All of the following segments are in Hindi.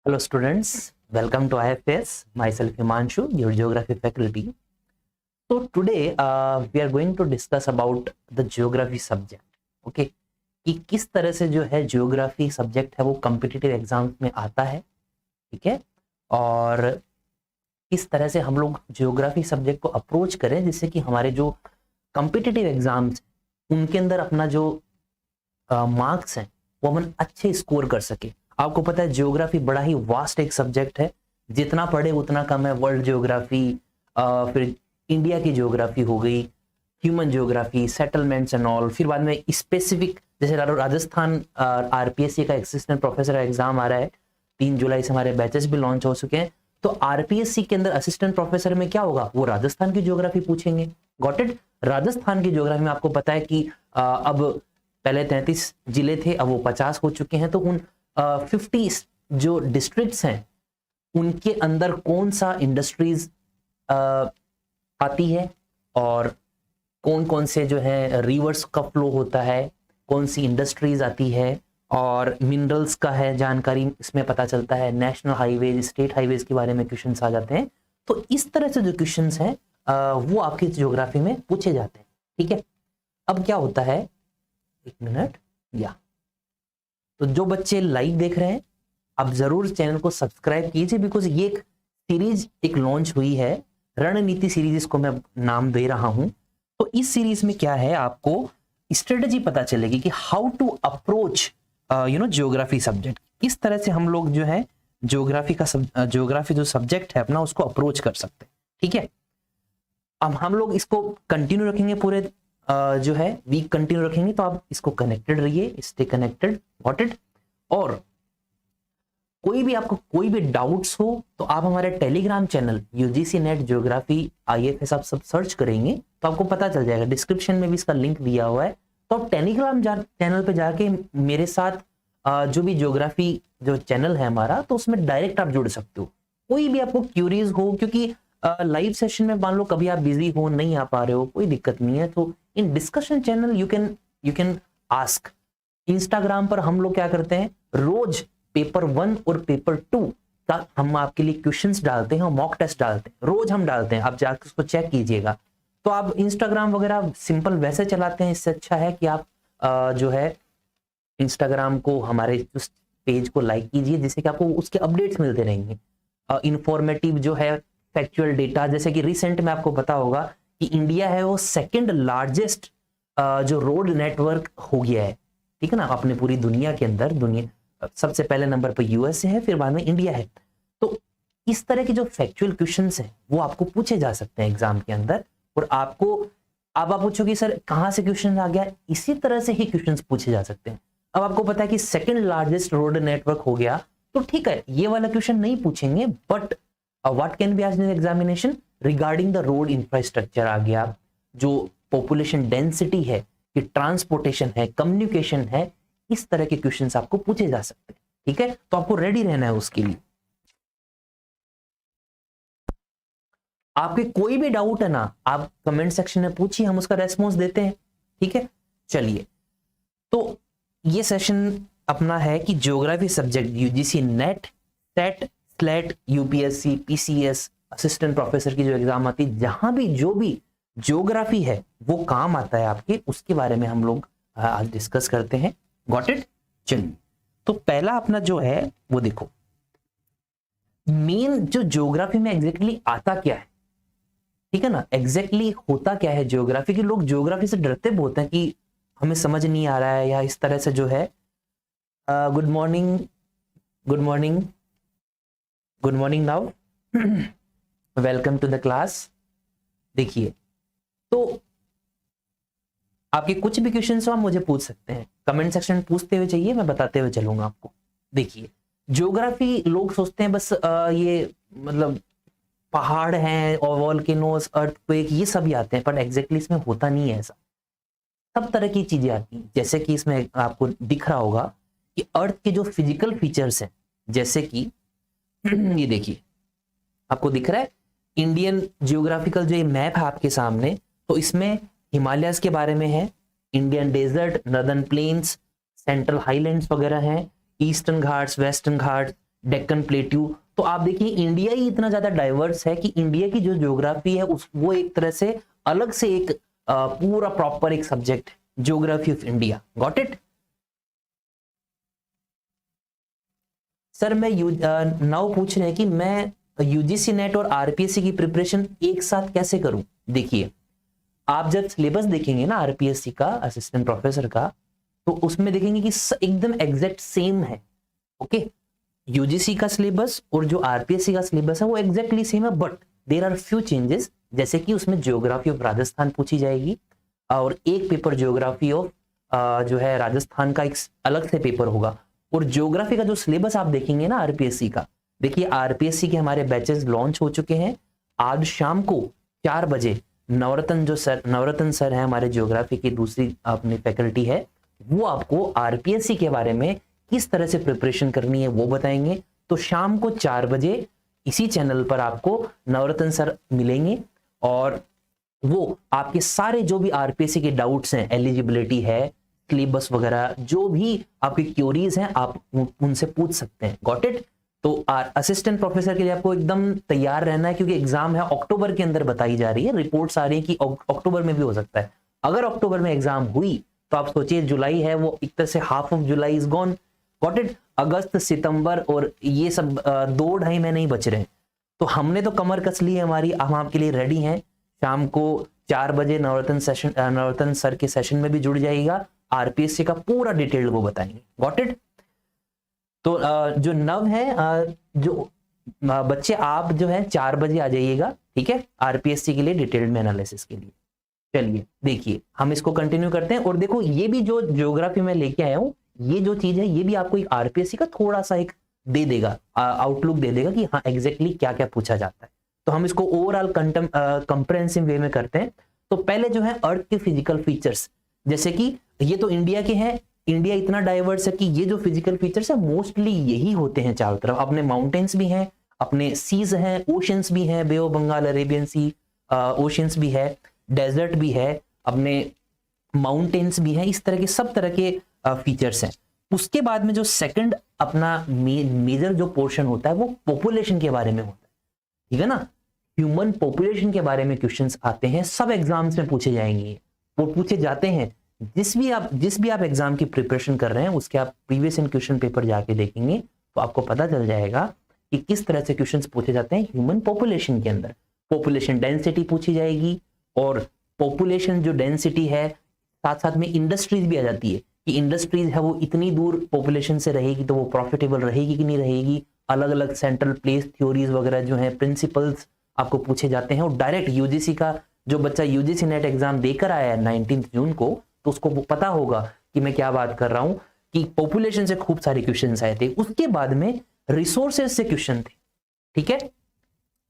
Hello students, welcome to IFS. Myself Himanshu, your geography faculty. So today we are going to discuss about the geography subject. Okay, कि किस तरह से जो है geography subject है वो competitive exams में आता है, ठीक है, और किस तरह से हम लोग geography subject को approach करें जिससे कि हमारे जो competitive exams उनके अंदर अपना जो मार्क्स हैं वो हम अच्छे स्कोर कर सके। आपको पता है ज्योग्राफी बड़ा ही वास्ट एक सब्जेक्ट है, जितना पढ़े उतना कम है। वर्ल्ड ज्योग्राफी, फिर इंडिया की ज्योग्राफी हो गई, human geography, settlements and all, फिर बाद में स्पेसिफिक जैसे राजस्थान आरपीएससी का असिस्टेंट प्रोफेसर का एग्जाम आ रहा है, 3 जुलाई से हमारे बैचेस भी लॉन्च हो चुके हैं। तो आरपीएससी के अंदर असिस्टेंट प्रोफेसर में क्या होगा, वो राजस्थान की ज्योग्राफी पूछेंगे। Got it. राजस्थान की ज्योग्राफी में आपको पता है कि अब पहले 33 जिले थे, अब वो 50 हो चुके हैं। तो उन 50 जो डिस्ट्रिक्ट्स हैं उनके अंदर कौन सा इंडस्ट्रीज आती है और कौन कौन से जो है रिवर्स का फ्लो होता है, कौन सी इंडस्ट्रीज आती है, और मिनरल्स का है जानकारी इसमें पता चलता है। नेशनल हाईवेज, स्टेट हाईवेज के बारे में क्वेश्चंस आ जाते हैं। तो इस तरह से जो क्वेश्चंस हैं वो आपकी ज्योग्राफी में पूछे जाते हैं, ठीक है। अब क्या होता है, एक मिनट, तो जो बच्चे लाइव देख रहे हैं आप जरूर चैनल को सब्सक्राइब कीजिए, बिकॉज ये एक सीरीज एक लॉन्च हुई है, रणनीति सीरीज इसको मैं नाम दे रहा हूं। तो इस सीरीज में क्या है, आपको स्ट्रेटेजी पता चलेगी कि how to approach geography subject, किस तरह से हम लोग जो है ज्योग्राफी जो सब्जेक्ट है अपना उसको अप्रोच कर सकते हैं, ठीक है। अब हम लोग इसको कंटिन्यू रखेंगे, पूरे जो है वीक कंटिन्यू रखेंगे, तो आप इसको कनेक्टेड रहिए, स्टे कनेक्टेड, गॉट इट। और कोई भी आपको कोई भी डाउट्स हो तो आप हमारे Telegram channel UGC net geography IFS आप सब सर्च करेंगे तो आपको पता चल जाएगा, डिस्क्रिप्शन में भी इसका लिंक दिया हुआ है। तो आप टेलीग्राम चैनल पे जाके मेरे साथ जो भी ज्योग्राफी जो चैनल है हमारा, तो उसमें डायरेक्ट आप जुड़ सकते हो। कोई भी आपको क्यूरीज हो, क्योंकि लाइव सेशन में मान लो कभी आप बिजी हो, नहीं आ पा रहे हो, कोई दिक्कत नहीं है, तो in discussion channel you can ask. Instagram पर हम लोग क्या करते हैं, रोज पेपर 1 और पेपर 2 का हम आपके लिए क्वेश्चंस डालते हैं और मॉक टेस्ट डालते हैं, रोज हम डालते हैं, आप जाकर उसको चेक कीजिएगा। तो आप इंस्टाग्राम वगैरह सिंपल वैसे चलाते हैं, इससे अच्छा है कि आप जो है इंस्टाग्राम को, हमारे उस पेज को लाइक कीजिए, जिससे कि आपको उसके अपडेट्स मिलते रहेंगे। इंफॉर्मेटिव जो है फैक्चुअल डेटा, जैसे कि रिसेंट में आपको पता होगा कि इंडिया है वो सेकंड लार्जेस्ट जो रोड नेटवर्क हो गया है, ठीक है ना, अपने पूरी दुनिया के अंदर। दुनिया सबसे पहले नंबर पर यूएसए है, फिर बाद में इंडिया है। तो इस तरह के जो फैक्चुअल क्वेश्चंस हैं वो आपको पूछे जा सकते हैं एग्जाम के अंदर। और आपको, अब आप पूछोगे सर कहां से क्वेश्चन आ गया, इसी तरह से ही क्वेश्चंस पूछे जा सकते हैं। अब आपको पता है कि सेकंड लार्जेस्ट रोड नेटवर्क हो गया, तो ठीक है, ये वाला क्वेश्चन नहीं पूछेंगे, but what can be asked in examination regarding the road infrastructure आ गया, जो पॉपुलेशन डेंसिटी है, कि ट्रांसपोर्टेशन है, कम्युनिकेशन है, इस तरह के क्वेश्चंस आपको पूछे जा सकते हैं, ठीक है। तो आपको रेडी रहना है उसके लिए। आपके कोई भी डाउट है ना, आप कमेंट सेक्शन में पूछिए, हम उसका रेस्पॉन्स देते हैं, ठीक है। चलिए, तो ये सेशन अपना है कि geography subject UGC net, set, slate, UPSC, PCS, assistant professor की जो एग्जाम आती है, जहां भी जो भी ज्योग्राफी है वो काम आता है आपके, उसके बारे में हम लोग आज डिस्कस करते हैं। Got it. चलिए, तो पहला अपना जो है वो देखो, मेन जो ज्योग्राफी में एग्जैक्टली आता क्या है, ठीक है ना, एग्जैक्टली होता क्या है ज्योग्राफी के। लोग ज्योग्राफी से डरते बहुत हैं कि हमें समझ नहीं आ रहा है, या इस तरह से जो है। Good morning, good morning, good morning now, welcome to the class. देखिए, तो आपके कुछ भी क्वेश्चन हो आप मुझे पूछ सकते हैं, कमेंट सेक्शन में पूछते हुए चाहिए, मैं बताते हुए चलूंगा आपको। देखिए, ज्योग्राफी लोग सोचते हैं बस ये मतलब पहाड़ हैं और वॉल्केनोस, अर्थक्वेक, ये सभी आते हैं, पर एग्जैक्टली इसमें होता नहीं है ऐसा। सब तरह की चीजें आती हैं, जैसे कि इसमें आपको दिख रहा होगा कि अर्थ के जो फिजिकल फीचर्स हैं, जैसे कि ये देखिए, आपको दिख रहा है इंडियन जियोग्राफिकल जो ये मैप है आपके सामने, तो इसमें हिमालयस के बारे में है, Indian desert, northern plains, central highlands वगैरह हैं, Eastern Ghats, Western Ghats, Deccan plateau. तो आप देखिए इंडिया ही इतना ज्यादा डाइवर्स है कि इंडिया की जो ज्योग्राफी है उस वो एक तरह से अलग से एक पूरा प्रॉपर एक subject geography of India. Got it? Sir मैं नाउ पूछ रहे हैं कि मैं यूजीसी नेट और आरपीएससी की प्रिपरेशन एक साथ कैसे करूं। देखिए आप जब सिलेबस देखेंगे ना आरपीएससी का असिस्टेंट प्रोफेसर का, तो उसमें देखेंगे कि एकदम एग्जैक्ट सेम है। ओके, यूजीसी का सिलेबस और जो आरपीएससी का सिलेबस है वो एग्जैक्टली सेम है, but there are few changes. जैसे कि उसमें ज्योग्राफी ऑफ राजस्थान पूछी जाएगी और एक पेपर ज्योग्राफी ऑफ जो है राजस्थान का एक अलग से पेपर होगा। और ज्योग्राफी का जो सिलेबस आप देखेंगे ना आरपीएससी का, देखिए आरपीएससी के हमारे बैचेस लॉन्च हो चुके हैं। आज शाम को 4 बजे नवरत्न सर है हमारे ज्योग्राफी की दूसरी अपनी फैकल्टी है, वो आपको आरपीएससी के बारे में किस तरह से प्रिपरेशन करनी है वो बताएंगे। तो शाम को 4 बजे इसी चैनल पर आपको नवरत्न सर मिलेंगे और वो आपके सारे जो भी आरपीएससी के डाउट्स हैं, एलिजिबिलिटी है, सिलेबस वगैरह, जो भी आपकी क्यूरीज हैं आप उनसे पूछ सकते हैं। Got it? तो असिस्टेंट प्रोफेसर के लिए आपको एकदम तैयार रहना है, क्योंकि एग्जाम है अक्टूबर के अंदर बताई जा रही है, रिपोर्ट्स आ रही है कि अक्टूबर में भी हो सकता है। अगर अक्टूबर में एग्जाम हुई तो आप सोचिए जुलाई है, वो एक तरह से half of July is gone. Got it? अगस्त, सितंबर और ये सब 2-2.5 महीने ही बच रहे हैं। तो हमने तो कमर कस ली है हमारी, हम आपके लिए रेडी हैं। शाम को 4 बजे नवरत्न सर के सेशन में भी जुड़ जाइएगा, आरपीएससी का पूरा डिटेल वो बताएंगे। Got it? तो जो नव है जो बच्चे आप जो है 4 बजे आ जाइएगा, ठीक है, आरपीएससी के लिए डिटेल्ड में एनालिसिस के लिए। चलिए देखिए हम इसको कंटिन्यू करते हैं। और देखो ये भी जो ज्योग्राफी में लेके आया हूं, ये जो चीज है ये भी आपको एक आरपीएससी का थोड़ा सा एक दे देगा, आउटलुक दे देगा कि हाँ एग्जैक्टली क्या क्या पूछा जाता है। तो हम इसको ओवरऑल कंप्रेहेंसिव वे में करते हैं। तो पहले जो है अर्थ के फिजिकल फीचर्स, जैसे कि ये तो इंडिया के हैं, इंडिया इतना डाइवर्स है कि ये जो फिजिकल फीचर्स है मोस्टली यही होते हैं चारों तरफ। अपने माउंटेन्स भी हैं, अपने सीज हैं, ओशंस भी हैं, bay of Bengal, Arabian sea oceans भी है, डेजर्ट भी है, अपने माउंटेन्स भी है, इस तरह के सब तरह के फीचर्स हैं। उसके बाद में जो सेकंड अपना मेजर जो पोर्शन होता है वो पॉपुलेशन के बारे में होता है, ठीक है ना। ह्यूमन पॉपुलेशन के बारे में क्वेश्चंस आते हैं, सब एग्जाम्स में पूछे जाएंगे, वो पूछे जाते हैं। जिस भी आप एग्जाम की प्रिपरेशन कर रहे हैं उसके आप प्रीवियस इन क्वेश्चन पेपर जाके देखेंगे तो आपको पता चल जाएगा कि किस तरह से क्वेश्चंस पूछे जाते हैं ह्यूमन पॉपुलेशन के अंदर। पॉपुलेशन डेंसिटी पूछी जाएगी, और पॉपुलेशन जो डेंसिटी है साथ साथ में इंडस्ट्रीज भी आ जाती है कि इंडस्ट्रीज है वो इतनी दूर पॉपुलेशन से रहेगी तो वो प्रॉफिटेबल रहेगी कि नहीं रहेगी। अलग अलग सेंट्रल प्लेस थ्योरीज वगैरह जो है, प्रिंसिपल्स आपको पूछे जाते हैं। और डायरेक्ट यूजीसी का जो बच्चा यूजीसी नेट एग्जाम देकर आया है 19 जून को, तो उसको पता होगा कि मैं क्या बात कर रहा हूं कि पॉपुलेशन से खूब सारे क्वेश्चंस आए थे। उसके बाद में रिसोर्सेज से क्वेश्चन थे, ठीक है।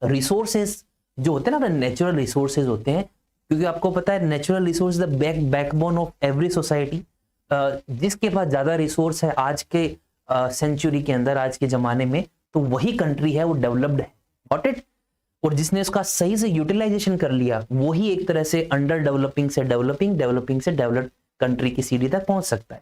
रिसोर्सेज जो होते हैं ना, नेचुरल रिसोर्सेज होते हैं, क्योंकि आपको पता है natural resource the backbone of every society. जिसके पास ज्यादा रिसोर्स है आज के सेंचुरी के अंदर, आज के जमाने में, तो वही कंट्री है वो डेवलप्ड है। Got it? और जिसने उसका सही से यूटिलाइजेशन कर लिया वही एक तरह से अंडर डेवलपिंग से डेवलपिंग से डेवलप्ड कंट्री की सीढ़ी तक पहुंच सकता है।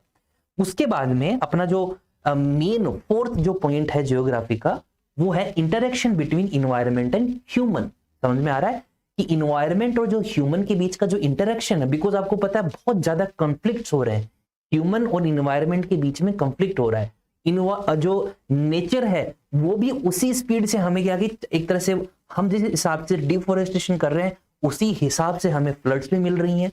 उसके बाद में अपना जो मेन फोर्थ जो पॉइंट है ज्योग्राफी का, वो है interaction between environment and human. समझ में आ रहा है कि इन्वायरमेंट और जो ह्यूमन के बीच का जो इंटरेक्शन है, बिकॉज आपको पता है बहुत ज्यादा कंफ्लिक्ट्स हो रहे हैं, ह्यूमन और इन्वायरमेंट के बीच में कंफ्लिक्ट हो रहा है। जो नेचर है वो भी उसी स्पीड से हमें क्या कि एक तरह से हम जिस हिसाब से डिफोरेस्टेशन कर रहे हैं उसी हिसाब से हमें फ्लड्स भी मिल रही हैं,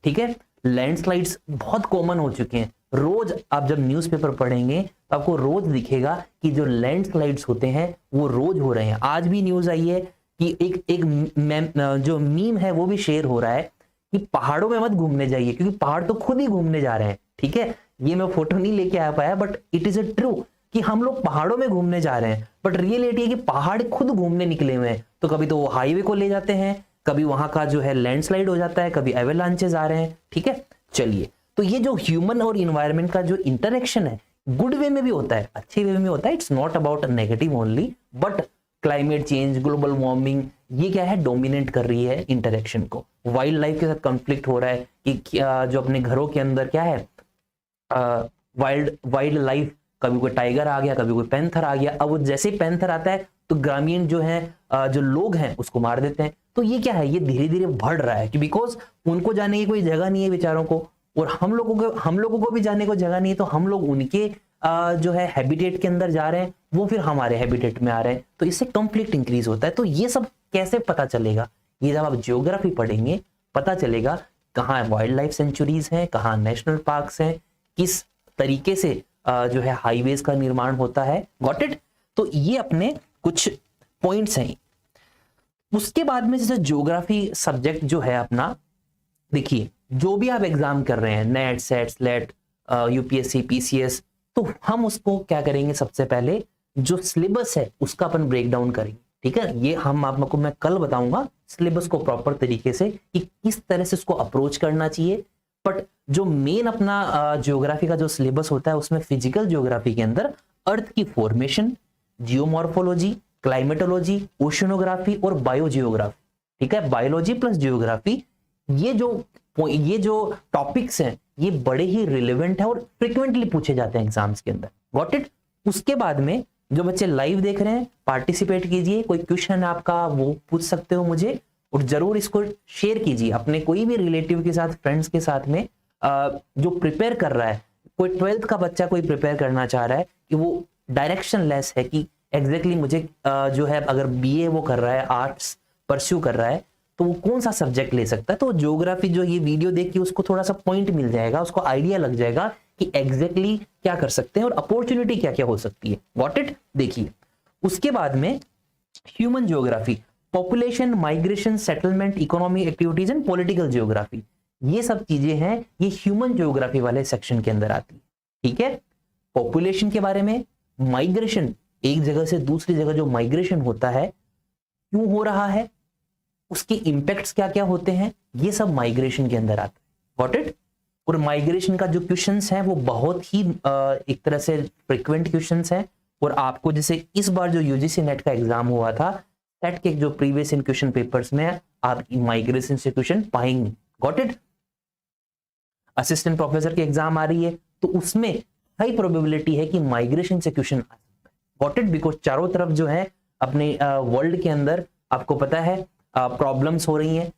ठीक है। लैंडस्लाइड्स बहुत कॉमन हो चुके हैं। रोज आप जब न्यूज़पेपर पढ़ेंगे तो आपको रोज दिखेगा कि जो लैंडस्लाइड्स होते हैं वो रोज हो रहे हैं। आज भी न्यूज आई है कि एक जो मीम है वो भी शेयर हो रहा है कि पहाड़ों में मत घूमने जाइए, क्योंकि पहाड़ तो खुद ही घूमने जा रहे हैं, ठीक है। ये मैं फोटो नहीं लेके आ पाया, but it is a true कि हम लोग पहाड़ों में घूमने जा रहे हैं, बट रियलिटी है कि पहाड़ खुद घूमने निकले हुए हैं। तो कभी तो वो हाईवे को ले जाते हैं, कभी वहां का जो है लैंडस्लाइड हो जाता है, कभी एवेलांचेस आ रहे हैं, ठीक है। चलिए, तो ये जो ह्यूमन और इन्वायरमेंट का जो इंटरेक्शन है, गुड वे में भी होता है, अच्छे वे में होता है। It's not about negative only, but climate change, global warming, ये क्या है, डोमिनेट कर रही है इंटरेक्शन को। वाइल्ड लाइफ के साथ कॉन्फ्लिक्ट हो रहा है कि जो अपने घरों के अंदर क्या है, वाइल्ड लाइफ कभी कोई टाइगर आ गया, कभी कोई पैंथर आ गया। अब वो जैसे ही पैंथर आता है तो ग्रामीण जो है जो लोग हैं उसको मार देते हैं। तो ये क्या है, ये धीरे धीरे बढ़ रहा है कि बिकॉज उनको जाने की कोई जगह नहीं है बेचारों को, और हम लोगों को भी जाने को जगह नहीं है, तो हम लोग उनके जो है हैबिटेट के अंदर जा रहे हैं, वो फिर हमारे हैबिटेट में आ रहे हैं, तो इससे कॉन्फ्लिक्ट इंक्रीज होता है। तो ये सब कैसे पता चलेगा, ये जब आप ज्योग्राफी पढ़ेंगे पता चलेगा कहाँ वाइल्ड लाइफ सेंचुरीज हैं, कहाँ नेशनल पार्क्स हैं, किस तरीके से जो है हाईवेज का निर्माण होता है। Got it. तो ये अपने कुछ पॉइंट्स हैं। उसके बाद में जैसे ज्योग्राफी सब्जेक्ट जो है अपना, देखिए जो भी आप एग्जाम कर रहे हैं, net, set, slate, UPSC, PCS, तो हम उसको क्या करेंगे, सबसे पहले जो सिलेबस है उसका अपन ब्रेक डाउन करेंगे। ठीक है, ये हम आपको मैं कल बताऊंगा सिलेबस को प्रॉपर तरीके से कि किस तरह से उसको अप्रोच करना चाहिए। बट जो मेन अपना ज्योग्राफी का जो सिलेबस होता है उसमें फिजिकल ज्योग्राफी के अंदर अर्थ की फॉर्मेशन, जियोमॉर्फोलॉजी, क्लाइमेटोलॉजी, ओशनोग्राफी और बायोजियोग्राफी, ठीक है, बायोलॉजी प्लस जियोग्राफी, ये जो टॉपिक्स हैं ये बड़े ही रिलेवेंट है और फ्रिक्वेंटली पूछे जाते हैं एग्जाम्स के अंदर। Got it. उसके बाद में जो बच्चे लाइव देख रहे हैं पार्टिसिपेट कीजिए, कोई क्वेश्चन आपका वो पूछ सकते हो मुझे, और जरूर इसको शेयर कीजिए अपने कोई भी रिलेटिव के साथ, फ्रेंड्स के साथ में जो प्रिपेयर कर रहा है। कोई 12th का बच्चा कोई प्रिपेयर करना चाह रहा है कि वो डायरेक्शन लेस है कि एग्जैक्टली मुझे जो है अगर बीए वो कर रहा है, आर्ट्स परस्यू कर रहा है, तो वो कौन सा सब्जेक्ट ले सकता है। तो ज्योग्राफी जो ये वीडियो देख के उसको थोड़ा सा पॉइंट मिल जाएगा, उसको आइडिया लग जाएगा कि एग्जैक्टली क्या कर सकते हैं और अपॉर्चुनिटी क्या क्या हो सकती है। Got it. देखिए उसके बाद में human geography, population, migration, settlement, economic activities and political geography, ये सब चीजें हैं, ये ह्यूमन ज्योग्राफी वाले सेक्शन के अंदर आती है। ठीक है, पॉपुलेशन के बारे में, माइग्रेशन, एक जगह से दूसरी जगह जो माइग्रेशन होता है क्यों हो रहा है, उसके इंपैक्ट्स क्या क्या होते हैं, ये सब माइग्रेशन के अंदर आता है। Got it. और माइग्रेशन का जो क्वेश्चंस हैं वो बहुत ही एक तरह से फ्रिक्वेंट क्वेश्चंस हैं, और आपको जैसे इस बार जो यूजीसी नेट का एग्जाम हुआ था, सेट के जो प्रीवियस इन क्वेश्चन पेपर्स में आप माइग्रेशन से क्वेश्चन पाएंगे। Got it. असिस्टेंट प्रोफेसर की एग्जाम आ रही है तो उसमें हाई प्रोबेबिलिटी है कि माइग्रेशन से क्वेश्चन आ सकता है। Got it. बिकॉज चारों तरफ जो है अपने वर्ल्ड के अंदर आपको पता है प्रॉब्लम्स हो रही हैं,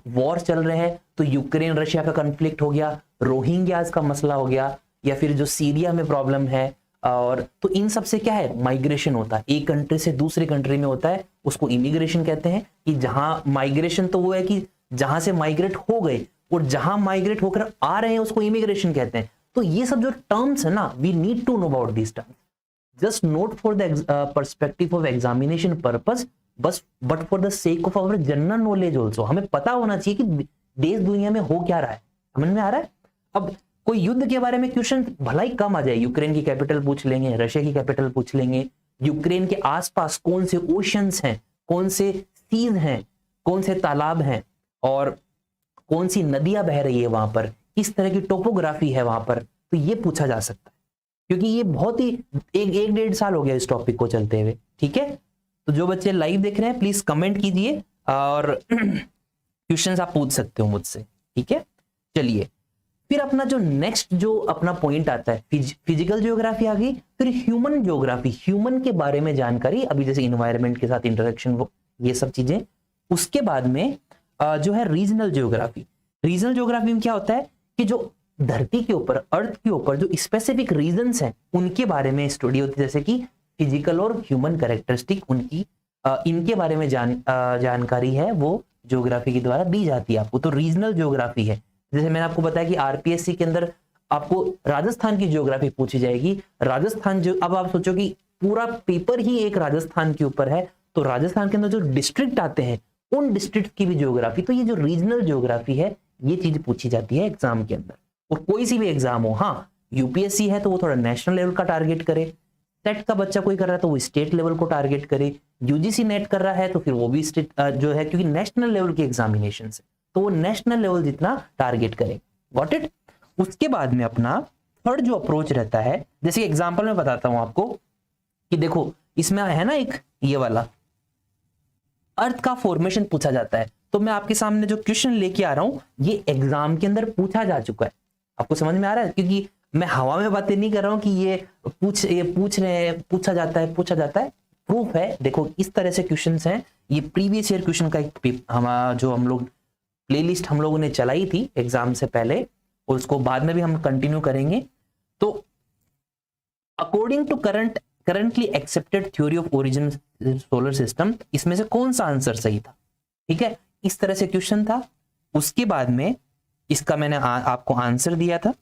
वॉर चल रहे हैं, तो यूक्रेन रशिया का कॉन्फ्लिक्ट हो गया, रोहिंग्यास का मसला हो गया, या फिर जो सीरिया में प्रॉब्लम है, और तो इन सब से क्या है, माइग्रेशन होता है, एक कंट्री से दूसरे कंट्री में होता है, उसको इमिग्रेशन कहते हैं। कि जहां माइग्रेशन तो वो है कि जहां से माइग्रेट हो गए, और जहां माइग्रेट होकर आ रहे हैं उसको इमिग्रेशन कहते हैं। तो ये सब जो टर्म्स है ना, we need to know about this terms, just note for the perspective of examination purpose, बस but for the sake of our general knowledge also. हमें पता होना चाहिए कि देश दुनिया में हो क्या रहा है, समझ में आ रहा है। अब कोई युद्ध के बारे में क्वेश्चन भला ही कम आ जाए, यूक्रेन की कैपिटल पूछ लेंगे, रशिया की कैपिटल पूछ लेंगे, यूक्रेन के आसपास कौन से ओशंस हैं, कौन से सीज हैं, कौन से तालाब हैं, और कौन सी नदियां बह रही है वहां पर, किस तरह की टोपोग्राफी है वहां पर, तो ये पूछा जा सकता है। क्योंकि ये बहुत ही एक डेढ़ साल हो गया इस टॉपिक को चलते हुए। ठीक है, तो जो बच्चे लाइव देख रहे हैं प्लीज कमेंट कीजिए और क्वेश्चंस आप पूछ सकते हो मुझसे। ठीक है, चलिए फिर अपना जो नेक्स्ट जो अपना पॉइंट आता है, फिजिकल ज्योग्राफी आ गई, फिर ह्यूमन ज्योग्राफी, ह्यूमन के बारे में जानकारी, अभी जैसे इन्वायरमेंट के साथ इंटरेक्शन, वो ये सब चीजें। उसके बाद में जो है रीजनल ज्योग्राफी। रीजनल ज्योग्राफी में क्या होता है कि जो धरती के ऊपर, अर्थ के ऊपर जो स्पेसिफिक रीजन्स हैं उनके बारे में स्टडी होती है, जैसे कि फिजिकल और ह्यूमन कैरेक्टरिस्टिक, उनकी इनके बारे में जानकारी है वो ज्योग्राफी के द्वारा दी जाती है आपको। तो रीजनल ज्योग्राफी है, जैसे मैंने आपको बताया कि आरपीएससी के अंदर आपको राजस्थान की ज्योग्राफी पूछी जाएगी। राजस्थान जो, अब आप सोचो कि पूरा पेपर ही एक राजस्थान के ऊपर है, तो राजस्थान के अंदर जो डिस्ट्रिक्ट आते हैं उन डिस्ट्रिक्ट की भी ज्योग्राफी, तो ये जो रीजनल ज्योग्राफी है ये चीज पूछी जाती है एग्जाम के अंदर। और कोई सी भी एग्जाम हो, हाँ यूपीएससी है तो वो थोड़ा नेशनल लेवल का टारगेट करे, सेट का बच्चा कोई कर रहा है तो वो स्टेट लेवल को टारगेट करे, यूजीसी नेट कर रहा है तो फिर वो भी स्टेट जो है, क्योंकि नेशनल लेवल के एग्जामिनेशन है तो वो नेशनल लेवल जितना टारगेट करे। Got it. उसके बाद में अपना थर्ड जो अप्रोच रहता है, जैसे एग्जांपल में बताता हूं आपको कि देखो इसमें है ना एक ये वाला अर्थ का फॉर्मेशन पूछा जाता है, तो मैं आपके सामने जो क्वेश्चन लेके आ रहा हूं ये एग्जाम के अंदर पूछा जा चुका है। आपको समझ में आ रहा है, क्योंकि मैं हवा में बातें नहीं कर रहा हूं कि ये पूछा जाता है। प्रूफ है, देखो इस तरह से क्वेश्चंस हैं। ये प्रीवियस ईयर क्वेश्चन का एक हम लोग प्लेलिस्ट हम लोगों ने चलाई थी एग्जाम से पहले, और उसको बाद में भी हम कंटिन्यू करेंगे। तो according to currently accepted theory of origin solar system, इसमें से कौन सा आंसर सही था? ठीक है, इस तरह से क्वेश्चन था। उसके बाद में इसका मैंने आपको आंसर दिया था,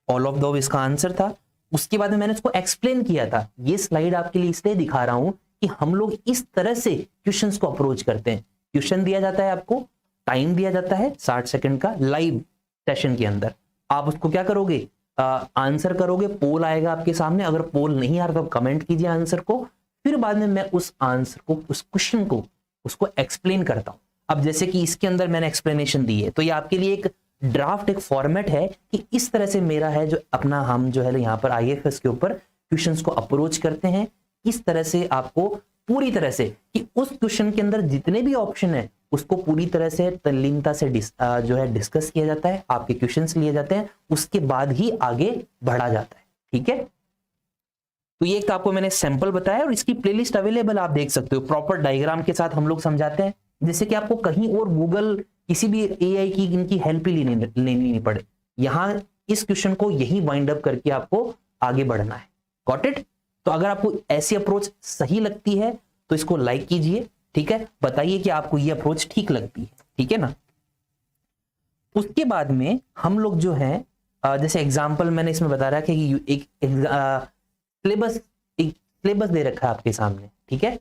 ऑल ऑफ द इसका आंसर था। उसके बाद में मैंने इसको एक्सप्लेन किया था। ये स्लाइड आपके लिए इसलिए दिखा रहा हूं कि हम लोग इस तरह से क्वेश्चंस को अप्रोच करते हैं। क्वेश्चन दिया जाता है, आपको टाइम दिया जाता है 60 सेकंड का लाइव सेशन के अंदर। आप उसको क्या करोगे? आंसर करोगे, पोल आएगा आपके सामने। अगर पोल नहीं आ रहा तो कमेंट कीजिए आंसर को, फिर बाद में मैं उस आंसर को, उस क्वेश्चन को, उसको एक्सप्लेन करता हूं। अब जैसे कि इसके अंदर मैंने एक्सप्लेनेशन दी है, तो ये आपके लिए एक ड्राफ्ट, एक फॉर्मेट है कि इस तरह से मेरा है जो अपना, हम जो है यहाँ पर आईएफएस के ऊपर क्वेश्चंस को अप्रोच करते हैं। इस तरह से आपको पूरी तरह से कि उस क्वेश्चन के अंदर जितने भी ऑप्शन है उसको पूरी तरह से तल्लीनता से जो है डिस्कस किया जाता है, आपके क्वेश्चंस लिए जाते हैं, उसके बाद ही आगे बढ़ा जाता है। ठीक है, तो ये एक आपको मैंने सैंपल बताया और इसकी प्लेलिस्ट अवेलेबल आप देख सकते हो। प्रॉपर डायग्राम के साथ हम लोग समझाते हैं, जिससे कि आपको कहीं और गूगल, किसी भी एआई की इनकी हेल्प ही लेनी नहीं पड़े। यहां इस क्वेश्चन को यही वाइंड अप करके आपको आगे बढ़ना है। Got it? तो अगर आपको ऐसी अप्रोच सही लगती है तो इसको लाइक कीजिए। ठीक है, बताइए कि आपको ये अप्रोच ठीक लगती है। ठीक है ना? उसके बाद में हम लोग जो है, जैसे एग्जांपल मैंने इसमें बता रहा है कि एक सिलेबस दे रखा है आपके सामने। ठीक है,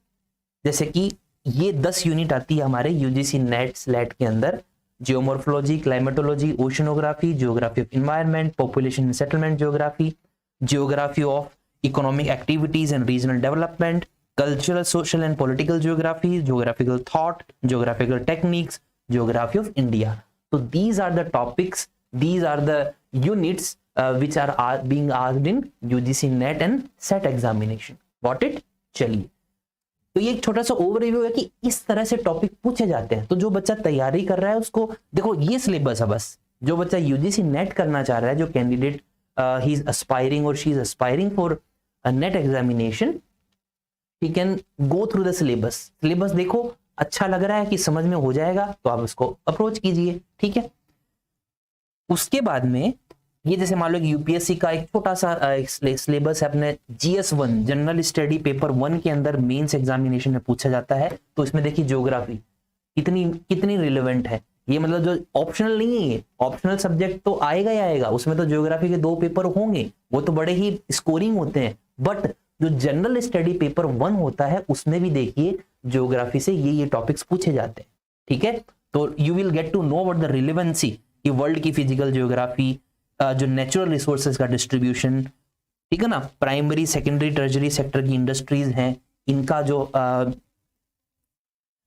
जैसे कि ये 10 यूनिट आती है हमारे यूजीसी नेट स्लेट के अंदर। Geomorphology, climatology, oceanography, geography of environment, population settlement geography, geography of economic activities and regional development, cultural, social and political geography, geographical thought, geographical techniques, geography of India. तो these are the topics, these are the units which are being asked in UGC NET and SET examination. Got it? चलिए, तो ये एक छोटा सा ओवरव्यू है कि इस तरह से टॉपिक पूछे जाते हैं। तो जो बच्चा तैयारी कर रहा है उसको देखो, ये सिलेबस है बस। जो बच्चा यूजीसी नेट करना चाह रहा है, जो कैंडिडेट ही इज एस्पायरिंग और she is aspiring for a net examination, he can go through the syllabus. Syllabus देखो, अच्छा लग रहा है कि समझ में हो जाएगा तो आप इसको अप्रोच कीजिए। ठीक है, उसके बाद में ये जैसे मान लो यूपीएससी का एक छोटा सा सिलेबस है अपने GS1 जनरल स्टडी पेपर 1 के अंदर मेंस एग्जामिनेशन में पूछा जाता है। तो इसमें देखिए ज्योग्राफी कितनी रिलेवेंट है। ये मतलब जो ऑप्शनल नहीं है, ये ऑप्शनल सब्जेक्ट तो आएगा ही आएगा, उसमें तो ज्योग्राफी के 2 पेपर होंगे, वो तो बड़े ही स्कोरिंग होते हैं। बट जो जनरल स्टडी पेपर 1 होता है उसमें भी देखिए ज्योग्राफी से ये टॉपिक्स पूछे जाते हैं। ठीक है, तो you will get to know about the relevancy कि वर्ल्ड की फिजिकल ज्योग्राफी, जो नेचुरल रिसोर्सेज का डिस्ट्रीब्यूशन, ठीक है ना, प्राइमरी, सेकेंडरी, टर्जरी सेक्टर की इंडस्ट्रीज हैं, इनका जो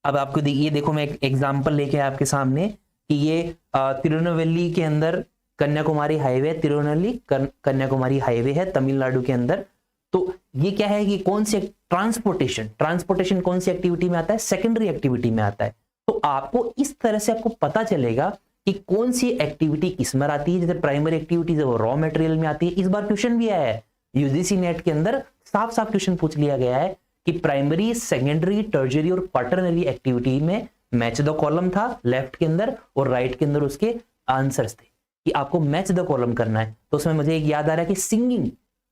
अब आपको ये देखो, मैं एक एग्जांपल लेके आपके सामने कि ये तिरुनेलवेली के अंदर कन्याकुमारी हाईवे, तिरुनेलवेली कन्याकुमारी हाईवे है तमिलनाडु के अंदर। तो ये क्या है कि कौन सी ट्रांसपोर्टेशन कौन सी एक्टिविटी में आता है? सेकेंडरी एक्टिविटी में आता है। तो आपको इस तरह से आपको पता चलेगा कि कौन सी एक्टिविटी किस में आती है। जैसे प्राइमरी एक्टिविटी वो रॉ मटेरियल में आती है। इस बार क्वेश्चन भी आया है यूजीसी नेट के अंदर, साफ साफ क्वेश्चन पूछ लिया गया है कि प्राइमरी, सेकेंडरी, टर्जरी और क्वाटरनरी एक्टिविटी में मैच द कॉलम था लेफ्ट के अंदर, और राइट के अंदर उसके आंसर्स थे कि आपको मैच द कॉलम करना है। तो उसमें मुझे एक याद आ रहा है कि सिंगिंग,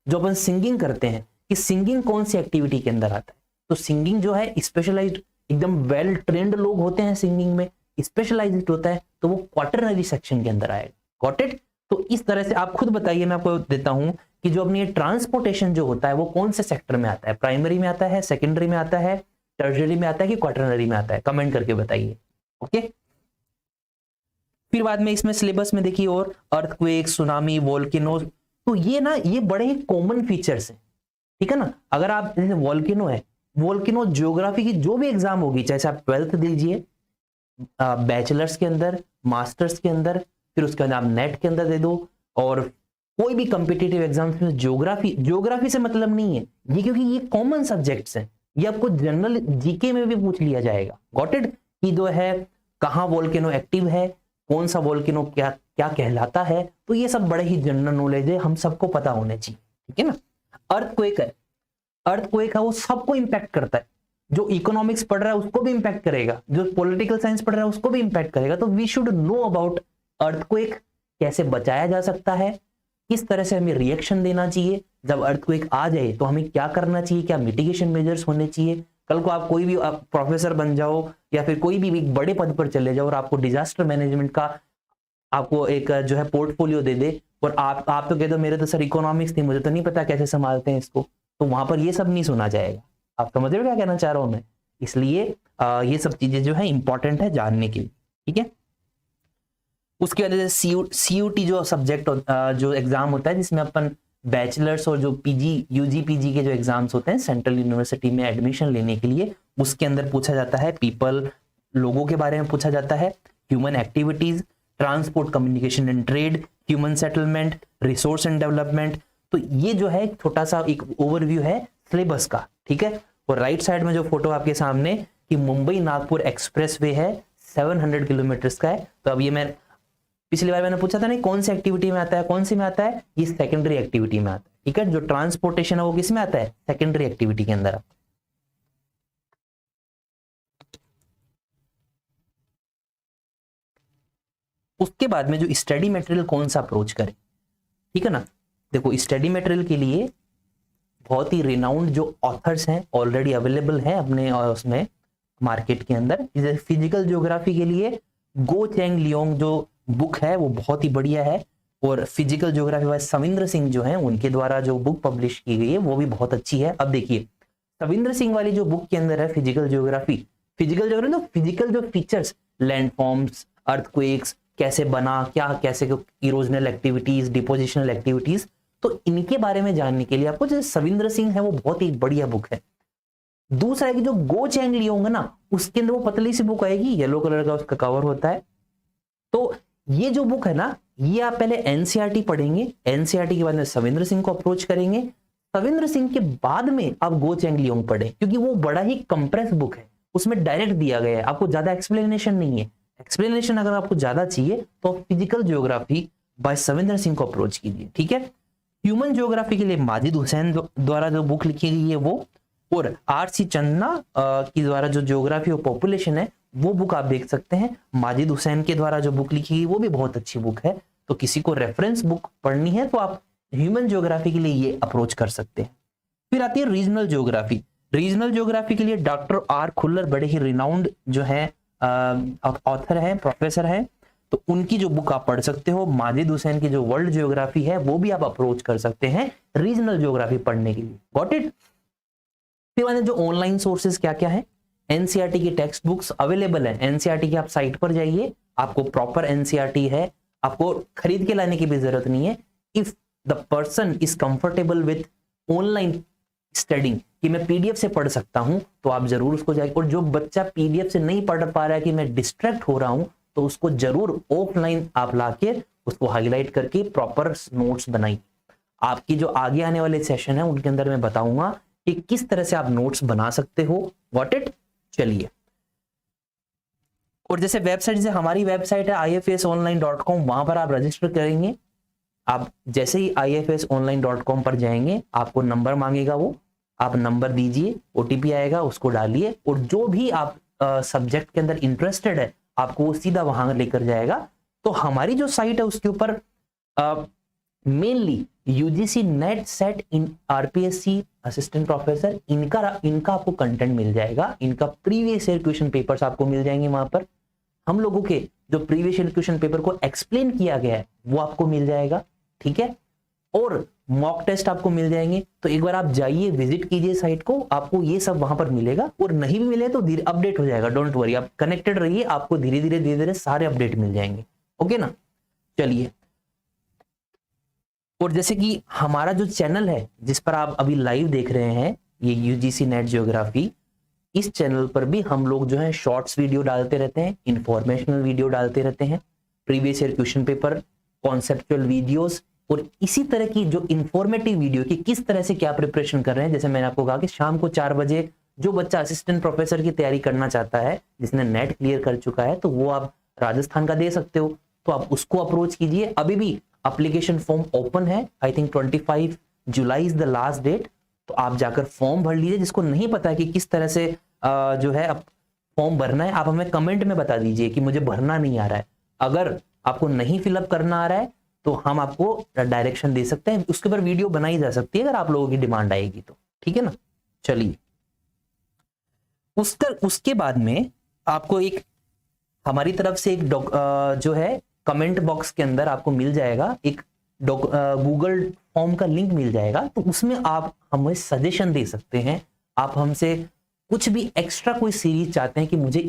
जो अपन सिंगिंग करते हैं, कि सिंगिंग कौन सी एक्टिविटी के अंदर आता है? तो सिंगिंग जो है स्पेशलाइज्ड, एकदम वेल ट्रेंड लोग होते हैं सिंगिंग में, स्पेशलाइज्ड होता है, तो वो क्वाटरनरी सेक्शन के अंदर आएगा। Got it? तो इस तरह से आप खुद बताइए, मैं आपको देता हूं कि जो अपनी ट्रांसपोर्टेशन जो होता है वो कौन से सेक्टर में आता है? प्राइमरी में आता है, सेकेंडरी में आता है, टर्शियरी में आता है कि क्वाटरनरी में आता है? कमेंट करके बताइए। ओके, फिर बाद में इसमें सिलेबस में देखिए और अर्थक्वेक, सुनामी, वोल्केनो, तो ये ना ये बड़े ही कॉमन फीचर्स हैं। ठीक है ना, अगर आप जैसे वोल्केनो है, वोल्केनो ज्योग्राफी की जो भी एग्जाम होगी, चाहे आप 12th दीजिए, बैचलर्स के अंदर, मास्टर्स के अंदर, फिर उसके बाद आप नेट के अंदर दे दो, और कोई भी कॉम्पिटिटिव एग्जाम्स में ज्योग्राफी से मतलब नहीं है ये, क्योंकि ये कॉमन सब्जेक्ट्स हैं। ये आपको जनरल जीके में भी पूछ लिया जाएगा। Got it? कि जो है कहाँ वोल्केनो एक्टिव है, कौन सा वोल्केनो क्या क्या कहलाता है, तो ये सब बड़े ही जनरल नॉलेज है, हम सबको पता होने चाहिए, ठीक है ना। अर्थक्वेक है, अर्थक्वेक है वो सबको इंपैक्ट करता है, जो इकोनॉमिक्स पढ़ रहा है उसको भी इंपैक्ट करेगा, जो पॉलिटिकल साइंस पढ़ रहा है उसको भी इंपैक्ट करेगा। तो we should know about earthquake, कैसे बचाया जा सकता है, किस तरह से हमें रिएक्शन देना चाहिए, जब अर्थक्वेक आ जाए तो हमें क्या करना चाहिए, क्या मिटिगेशन मेजर्स होने चाहिए। कल को आप कोई भी प्रोफेसर बन जाओ या फिर कोई भी एक बड़े पद पर चले जाओ और आपको डिजास्टर मैनेजमेंट का आपको एक जो है पोर्टफोलियो दे दे और आप तो कह दो मेरे तो सर इकोनॉमिक्स थी, मुझे तो नहीं पता कैसे संभालते हैं इसको, तो वहां पर ये सब नहीं सुना जाएगा। आप समझ रहे हो क्या कहना चाह रहा हूं मैं। इसलिए ये सब चीजें जो है इंपॉर्टेंट है जानने के लिए, ठीक है। उसके बाद CUT जो सब्जेक्ट जो एग्जाम होता है जिसमें अपन बैचलर्स और जो UG PG के जो एग्जाम्स होते हैं सेंट्रल यूनिवर्सिटी में एडमिशन लेने के लिए, उसके अंदर पूछा जाता है पीपल, लोगों के बारे में पूछा जाता है, human activities, transport communication and trade, human settlement, resource and development. तो ये जो है छोटा सा एक ओवरव्यू है सिलेबस का, ठीक है। और राइट साइड में जो फोटो आपके सामने कि मुंबई नागपुर एक्सप्रेसवे है 700 किलोमीटर का है। तो अब ये मैं पिछली बार मैंने पूछा था नहीं कौन सी एक्टिविटी में आता है, कौन सी में आता है, ये सेकेंडरी एक्टिविटी में आता है, ठीक है। जो ट्रांसपोर्टेशन है वो किस में आता है, सेकेंडरी एक्टिविटी के अंदर आता है। उसके बाद में जो स्टडी मटेरियल कौन सा अप्रोच करें, ठीक है ना। देखो स्टडी मटेरियल के लिए बहुत ही रिनाउंड जो ऑथर्स हैं ऑलरेडी अवेलेबल हैं अपने उसमें मार्केट के अंदर। जैसे फिजिकल ज्योग्राफी के लिए गो चेंग लियोंग जो बुक है वो बहुत ही बढ़िया है, और physical geography wise Savindra Singh जो है उनके द्वारा जो बुक पब्लिश की गई है वो भी बहुत अच्छी है। अब देखिए सविंद्र सिंह वाली जो बुक के अंदर है फिजिकल ज्योग्राफी तो फिजिकल जो फीचर्स, लैंडफॉर्म्स, अर्थक्वेक्स कैसे बना, क्या कैसे इरोजनल एक्टिविटीज, डिपोजिशनल एक्टिविटीज, तो इनके बारे में जानने के लिए आपको जैसे सविंद्र सिंह है वो बहुत ही बढ़िया बुक है। दूसरा है कि जो गो चैंग लियोंग ना उसके अंदर वो पतली सी बुक आएगी, येलो कलर का उसका कवर होता है। तो ये जो बुक है ना ये आप पहले एनसीईआरटी पढ़ेंगे, एनसीईआरटी के बाद में सविंद्र सिंह को अप्रोच करेंगे, सविंद्र सिंह के बाद में आप गो चैंग लियोंग पढ़ें, क्योंकि वो बड़ा ही कंप्रेस बुक है, उसमें डायरेक्ट दिया गया है, आपको ज्यादा एक्सप्लेनेशन नहीं है। एक्सप्लेनेशन अगर आपको ज्यादा चाहिए तो physical geography bye Savindra Singh को अप्रोच कीजिए, ठीक है। ह्यूमन ज्योग्राफी के लिए माजिद हुसैन द्वारा जो बुक लिखी गई है वो, और RC चन्ना की द्वारा जो ज्योग्राफी ऑफ पॉपुलेशन है वो बुक आप देख सकते हैं। माजिद हुसैन के द्वारा जो बुक लिखी गई वो भी बहुत अच्छी बुक है। तो किसी को रेफरेंस बुक पढ़नी है तो आप ह्यूमन ज्योग्राफी के लिए ये अप्रोच कर सकते हैं। फिर आती है रीजनल ज्योग्राफी। रीजनल ज्योग्राफी के लिए डॉक्टर R खुल्लर बड़े ही रिनाउंड जो है ऑथर है, प्रोफेसर है, तो उनकी जो बुक आप पढ़ सकते हो। माजिद हुसैन की जो वर्ल्ड ज्योग्राफी है वो भी आप अप्रोच कर सकते हैं रीजनल ज्योग्राफी पढ़ने के लिए। Got it. फिर मैंने जो ऑनलाइन सोर्सेज क्या क्या है, एनसीईआरटी की टेक्स्ट बुक्स अवेलेबल है, एनसीईआरटी की आप साइट पर जाइए, आपको प्रॉपर एनसीईआरटी है, आपको खरीद के लाने की भी जरूरत नहीं है। If the person is comfortable with online studying कि मैं पीडीएफ से पढ़ सकता हूं तो आप जरूर उसको जाइए। और जो बच्चा पीडीएफ से नहीं पढ़ पा रहा है कि मैं डिस्ट्रैक्ट हो रहा हूं तो उसको जरूर ऑफलाइन आप लाके उसको हाईलाइट करके प्रॉपर नोट्स बनाइए। आपकी जो आगे आने वाले सेशन है उनके अंदर मैं बताऊंगा कि किस तरह से आप नोट्स बना सकते हो। Got it. चलिए, और जैसे वेबसाइट, जैसे हमारी वेबसाइट है ifsonline.com, वहां पर आप रजिस्टर करेंगे। आप जैसे ही ifsonline.com पर जाएंगे आपको नंबर मांगेगा, वो आप नंबर दीजिए, ओटीपी आएगा, उसको डालिए, और जो भी आप सब्जेक्ट के अंदर इंटरेस्टेड है आपको वो सीधा वहां लेकर जाएगा। तो हमारी जो साइट है उसके ऊपर मेनली यूजीसी नेट सेट इन आरपीएससी असिस्टेंट प्रोफेसर इनका आपको कंटेंट मिल जाएगा, इनका प्रीवियस ईयर क्वेश्चन पेपर्स आपको मिल जाएंगे। वहां पर हम लोगों के जो प्रीवियस ईयर क्वेश्चन पेपर को एक्सप्लेन किया गया है वो आपको मिल जाएगा, ठीक है, और मॉक टेस्ट आपको मिल जाएंगे। तो एक बार आप जाइए, विजिट कीजिए साइट को, आपको ये सब वहां पर मिलेगा। और नहीं भी मिले तो अपडेट हो जाएगा, डोंट वरी, आप कनेक्टेड रहिए, आपको धीरे धीरे सारे अपडेट मिल जाएंगे। ओके ना। चलिए, और जैसे कि हमारा जो चैनल है जिस पर आप अभी लाइव देख रहे हैं, ये यूजीसी नेट ज्योग्राफी, इस चैनल पर भी हम लोग जो है शॉर्ट्स वीडियो डालते रहते हैं, इंफॉर्मेशनल वीडियो डालते रहते हैं, previous year question paper, conceptual videos, और इसी तरह की जो इंफॉर्मेटिव वीडियो कि किस तरह से क्या प्रिपरेशन कर रहे हैं। जैसे मैंने आपको कहा कि शाम को 4 बजे जो बच्चा असिस्टेंट प्रोफेसर की तैयारी करना चाहता है, जिसने नेट क्लियर कर चुका है, तो वो आप राजस्थान का दे सकते हो, तो आप उसको अप्रोच कीजिए। अभी भी एप्लीकेशन फॉर्म ओपन है, I think 25 July is the last date, तो आप जाकर फॉर्म भर लीजिए। जिसको नहीं पता है कि किस तरह से जो है फॉर्म भरना है, आप हमें कमेंट में बता दीजिए कि मुझे भरना नहीं आ रहा है। अगर आपको नहीं फिलअप करना आ रहा है तो हम आपको डायरेक्शन दे सकते हैं, उसके ऊपर वीडियो बनाई जा सकती है अगर आप लोगों की डिमांड आएगी तो, ठीक है ना। चलिए, उसके बाद में आपको एक हमारी तरफ से एक जो है कमेंट बॉक्स के अंदर आपको मिल जाएगा एक गूगल फॉर्म का लिंक मिल जाएगा, तो उसमें आप हमें सजेशन दे सकते हैं। आप हमसे कुछ भी एक्स्ट्रा कोई सीरीज चाहते हैं कि मुझे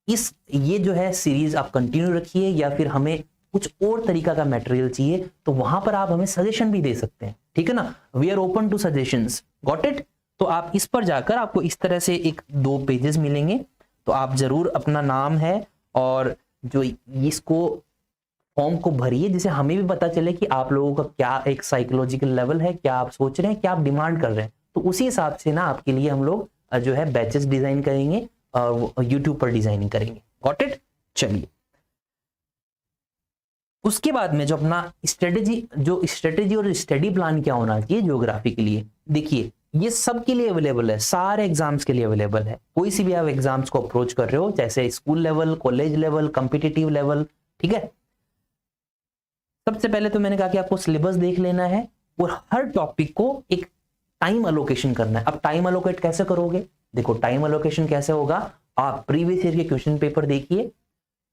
इस ये जो है सीरीज आप कंटिन्यू रखिए, या फिर हमें कुछ और तरीका का मटेरियल चाहिए, तो वहां पर आप हमें सजेशन भी दे सकते हैं, ठीक है ना। We are open to suggestions, got it. तो आप इस पर जाकर आपको इस तरह से एक 2 पेजेस मिलेंगे, तो आप जरूर अपना नाम है और जो इसको फॉर्म को भरिए, जिससे हमें भी पता चले कि आप लोगों का क्या एक साइकोलॉजिकल लेवल है, क्या आप सोच रहे हैं, क्या आप डिमांड कर रहे हैं। तो उसी हिसाब से ना आपके लिए हम लोग जो है बैचेस डिजाइन करेंगे और यूट्यूब पर डिजाइनिंग करेंगे, गॉट इट। चलिए, उसके बाद में जो अपना स्ट्रेटेजी और स्टडी प्लान क्या होना चाहिए ज्योग्राफी के लिए, देखिए ये सब के लिए अवेलेबल है, सारे एग्जाम्स के लिए अवेलेबल है। कोई सी भी आप एग्जाम्स को अप्रोच कर रहे हो, जैसे school level, college level, competitive level, ठीक है। सबसे पहले तो मैंने कहा कि आपको सिलेबस देख लेना है और हर टॉपिक को एक टाइम अलोकेशन करना है। अब टाइम अलोकेट कैसे करोगे, देखो टाइम अलोकेशन कैसे होगा, आप प्रीवियस ईयर के क्वेश्चन पेपर देखिए।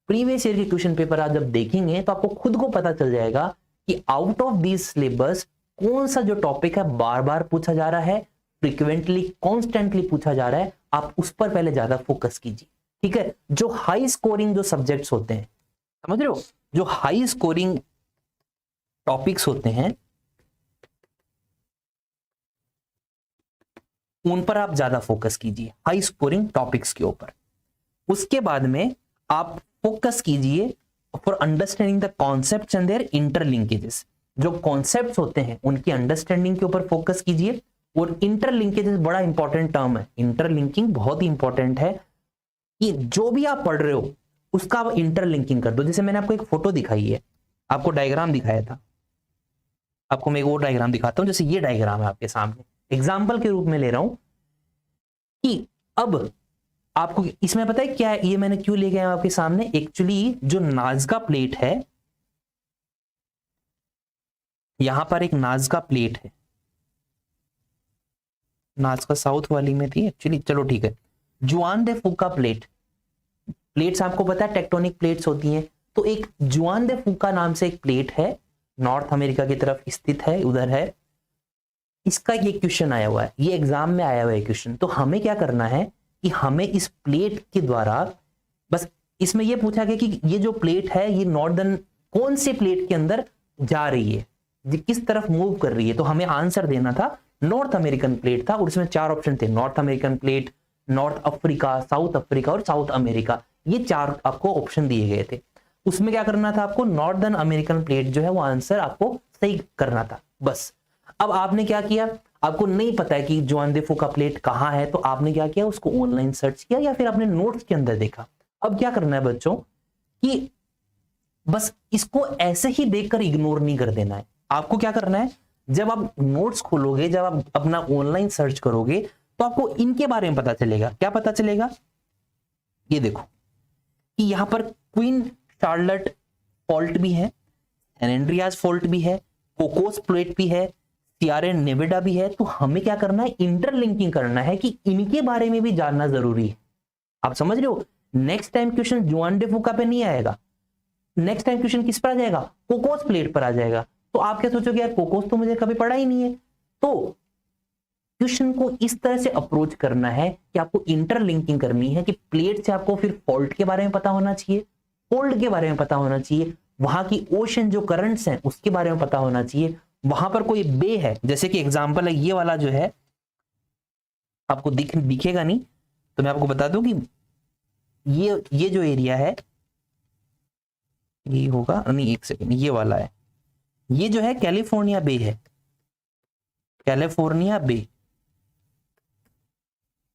प्रीवियस ईयर के क्वेश्चन पेपर आप जब देखेंगे तो आपको खुद को पता चल जाएगा कि आउट ऑफ दिस सिलेबस कौन सा जो टॉपिक है बार बार पूछा जा रहा है, फ्रीक्वेंटली कॉन्स्टेंटली पूछा जा रहा है, आप उस पर पहले ज्यादा फोकस कीजिए, ठीक है। जो हाई स्कोरिंग जो सब्जेक्ट्स होते हैं, समझ रहे हो, जो हाई स्कोरिंग टॉपिक्स होते हैं उन पर आप ज्यादा फोकस कीजिए, हाई स्कोरिंग टॉपिक्स के ऊपर। उसके बाद में आप फोकस कीजिए for understanding the concepts and their interlinkages. जो कॉन्सेप्ट्स होते हैं उनकी अंडरस्टैंडिंग के ऊपर फोकस कीजिए। और इंटरलिंकेजेस बड़ा इंपॉर्टेंट टर्म है, इंटरलिंकिंग बहुत ही इंपॉर्टेंट है कि जो भी आप पढ़ रहे हो उसका आप इंटरलिंकिंग कर दो। जैसे मैंने आपको एक फोटो दिखाई है, आपको डायग्राम दिखाया था, आपको मैं एक और डायग्राम दिखाता हूं। जैसे ये डायग्राम है आपके सामने, एग्जाम्पल के रूप में ले रहा हूं कि अब आपको इसमें पता है क्या है, ये मैंने क्यों ले गया आपके सामने। एक्चुअली जो नाज़का प्लेट है, यहां पर एक नाज़का प्लेट है, नाज़का साउथ वाली में थी एक्चुअली, चलो ठीक है। जुआन दे फूका प्लेट्स आपको पता है टेक्टोनिक प्लेट्स होती हैं, तो एक जुआन दे फूका नाम से एक प्लेट है, नॉर्थ अमेरिका की तरफ स्थित है, उधर है। इसका ये क्वेश्चन आया हुआ है, ये एग्जाम में आया हुआ है क्वेश्चन। तो हमें क्या करना है कि हमें इस प्लेट के द्वारा, बस इसमें ये पूछा गया कि ये जो प्लेट है ये नॉर्दर्न कौन से प्लेट के अंदर जा रही है, ये किस तरफ मूव कर रही है। तो हमें आंसर देना था नॉर्थ अमेरिकन प्लेट था, और इसमें 4 ऑप्शन थे, north American plate, north Africa, south Africa और साउथ अमेरिका। ये 4 आपको ऑप्शन दिए गए थे। उसमें क्या करना था आपको, नॉर्दर्न अमेरिकन प्लेट जो है वो आंसर आपको सही करना था, बस। अब आपने क्या किया, आपको नहीं पता है कि जुआन दे फूका प्लेट कहाँ है, तो आपने क्या किया, उसको ऑनलाइन सर्च किया या फिर अपने नोट्स के अंदर देखा। अब क्या करना है बच्चों कि बस इसको ऐसे ही देखकर इग्नोर नहीं कर देना है। आपको क्या करना है, जब आप नोट्स खोलोगे, जब आप अपना ऑनलाइन सर्च करोगे, तो आपको इनके बारे में पता चलेगा। क्या पता चलेगा, ये देखो कि यहां पर क्वीन चार्लट फॉल्ट भी है, सैन एंड्रियास फॉल्ट भी है, कोकोस प्लेट भी है, सियरा नेवाडा भी है। तो हमें क्या करना है, इंटरलिंकिंग करना है कि इनके बारे में भी जानना जरूरी है। आप समझ रहे हो, नेक्स्ट टाइम क्वेश्चन जुआन दे फूका पे नहीं आएगा, नेक्स्ट टाइम क्वेश्चन किस पर आ जाएगा, कोकोस प्लेट पर आ जाएगा। तो आप क्या सोचोगे, यार कोकोस तो मुझे कभी पढ़ा ही नहीं है। तो क्वेश्चन को इस तरह से अप्रोच करना है कि आपको इंटरलिंकिंग करनी है कि प्लेट से आपको फिर फॉल्ट के बारे में पता होना चाहिए, फोल्ड के बारे में पता होना चाहिए, वहां की ओशन जो करंट्स हैं उसके बारे में पता होना चाहिए, वहां पर कोई बे है, जैसे कि एग्जांपल है ये वाला जो है, आपको दिखेगा नहीं तो मैं आपको बता दूं कि ये जो एरिया है ये होगा नहीं, एक सेकेंड, ये वाला है, ये जो है कैलिफोर्निया बे है, कैलिफोर्निया बे।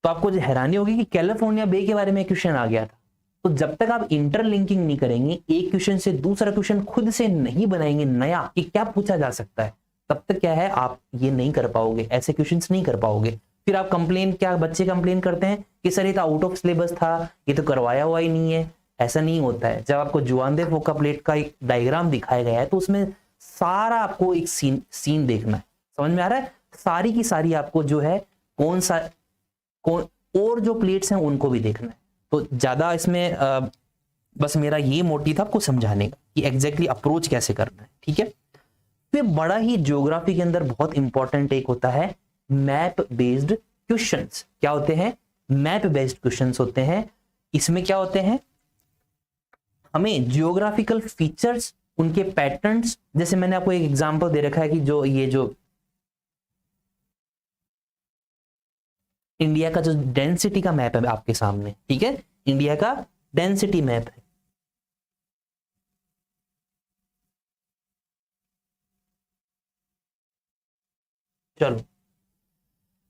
तो आपको जो हैरानी होगी कि कैलिफोर्निया बे के बारे में क्वेश्चन आ गया था, तो जब तक आप इंटरलिंकिंग नहीं करेंगे, एक क्वेश्चन से दूसरा क्वेश्चन खुद से नहीं बनाएंगे नया कि क्या पूछा जा सकता है, तब तक क्या है आप ये नहीं कर पाओगे, ऐसे क्वेश्चंस नहीं कर पाओगे। फिर आप कंप्लेन, क्या बच्चे कंप्लेन करते हैं कि सर ये तो आउट ऑफ सिलेबस था, ये तो करवाया हुआ ही नहीं है। ऐसा नहीं होता है। जब आपको जुआनदेव वोकैबुलरी का एक डायग्राम दिखाया गया है तो उसमें सारा आपको एक सीन देखना है, समझ में आ रहा है? सारी की सारी आपको जो है कौन और जो प्लेट्स हैं उनको भी देखना है। तो ज्यादा इसमें बस मेरा ये मोटिव था आपको समझाने का कि एग्जैक्टली अप्रोच कैसे करना है, ठीक है। फिर बड़ा ही ज्योग्राफी के अंदर बहुत इंपॉर्टेंट एक होता है मैप बेस्ड क्वेश्चंस। क्या होते हैं? मैप बेस्ड क्वेश्चंस होते हैं। इसमें क्या होते हैं, हमें जियोग्राफिकल फीचर्स, उनके पैटर्न्स, जैसे मैंने आपको एक एग्जांपल दे रखा है कि जो इंडिया का जो डेंसिटी का मैप है आपके सामने, ठीक है, इंडिया का डेंसिटी मैप है। चलो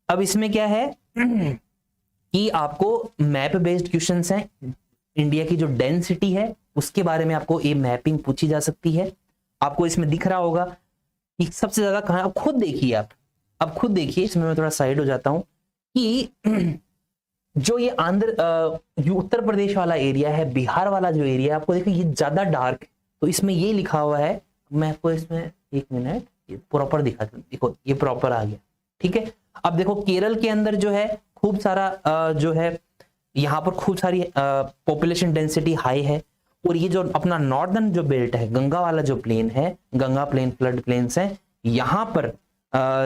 अब इसमें क्या है कि आपको मैप बेस्ड क्वेश्चंस हैं, इंडिया की जो डेंसिटी है उसके बारे में आपको ये मैपिंग पूछी जा सकती है। आपको इसमें दिख रहा होगा कि सबसे ज्यादा कहां, आप खुद देखिए, आप अब खुद देखिए, इसमें मैं थोड़ा साइड हो जाता हूं कि जो ये उत्तर प्रदेश वाला एरिया है, बिहार वाला जो एरिया है, आपको देखिए ये ज्यादा डार्क है, तो इसमें ये लिखा हुआ है, मैं आपको इसमें एक मिनट ये प्रॉपर दिखा दूं, देखो ये प्रॉपर आ गया, ठीक है। अब देखो केरल के अंदर जो है खूब सारा जो है यहाँ पर खूब सारी पॉपुलेशन डेंसिटी हाई है, और ये जो अपना नॉर्दर्न जो बेल्ट है, गंगा वाला जो प्लेन है, गंगा प्लेन, फ्लड प्लेन्स है, यहाँ पर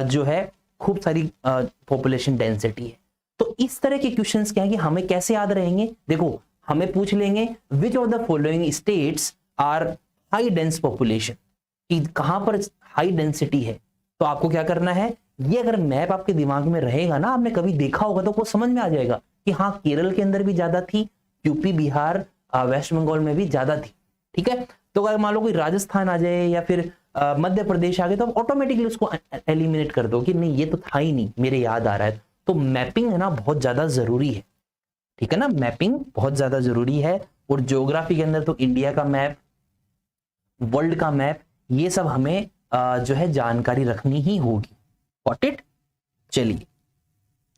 जो है खूब सारी पॉपुलेशन डेंसिटी है। तो इस तरह के क्वेश्चंस क्या है कि हमें कैसे याद रहेंगे? देखो हमें पूछ लेंगे which of the following states are high dense population, कि कहां पर हाई डेंसिटी है। तो आपको क्या करना है, ये अगर मैप आपके दिमाग में रहेगा ना, आपने कभी देखा होगा तो आपको समझ में आ जाएगा कि हाँ केरल के अंदर भी ज्यादा थी, यूपी, बिहार, वेस्ट बंगाल में भी ज्यादा थी, ठीक है। तो अगर मान लो कोई राजस्थान आ जाए या फिर मध्य प्रदेश आ गए, तो आप ऑटोमेटिकली उसको एलिमिनेट कर दो कि नहीं ये तो था ही नहीं, मेरे याद आ रहा है। तो मैपिंग है ना बहुत ज्यादा जरूरी है, ठीक है ना, मैपिंग बहुत ज्यादा जरूरी है। और ज्योग्राफी के अंदर तो इंडिया का मैप, वर्ल्ड का मैप, ये सब हमें जो है जानकारी रखनी ही होगी। Got it? चलिए,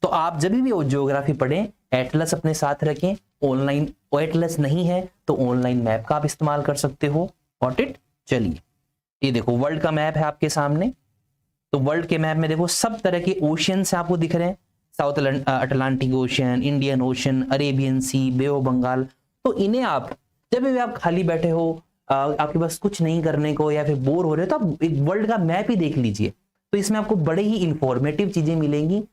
तो आप जब भी ज्योग्राफी पढ़ें एटलस अपने साथ रखें। ऑनलाइन एटलस नहीं है तो ऑनलाइन मैप का आप इस्तेमाल कर सकते हो। Got it? चलिए, ये देखो वर्ल्ड का मैप है आपके सामने। तो वर्ल्ड के मैप में देखो सब तरह के ओशियन से आपको दिख रहे हैं, South Atlantic Ocean, Indian Ocean, Arabian Sea, Bay of Bengal. तो इन्हें आप जब भी आप खाली बैठे हो, आपके पास कुछ नहीं करने को या फिर बोर हो रहे हो, तो आप एक वर्ल्ड का मैप ही देख लीजिए। तो इसमें आपको बड़े ही इंफॉर्मेटिव चीजें मिलेंगी,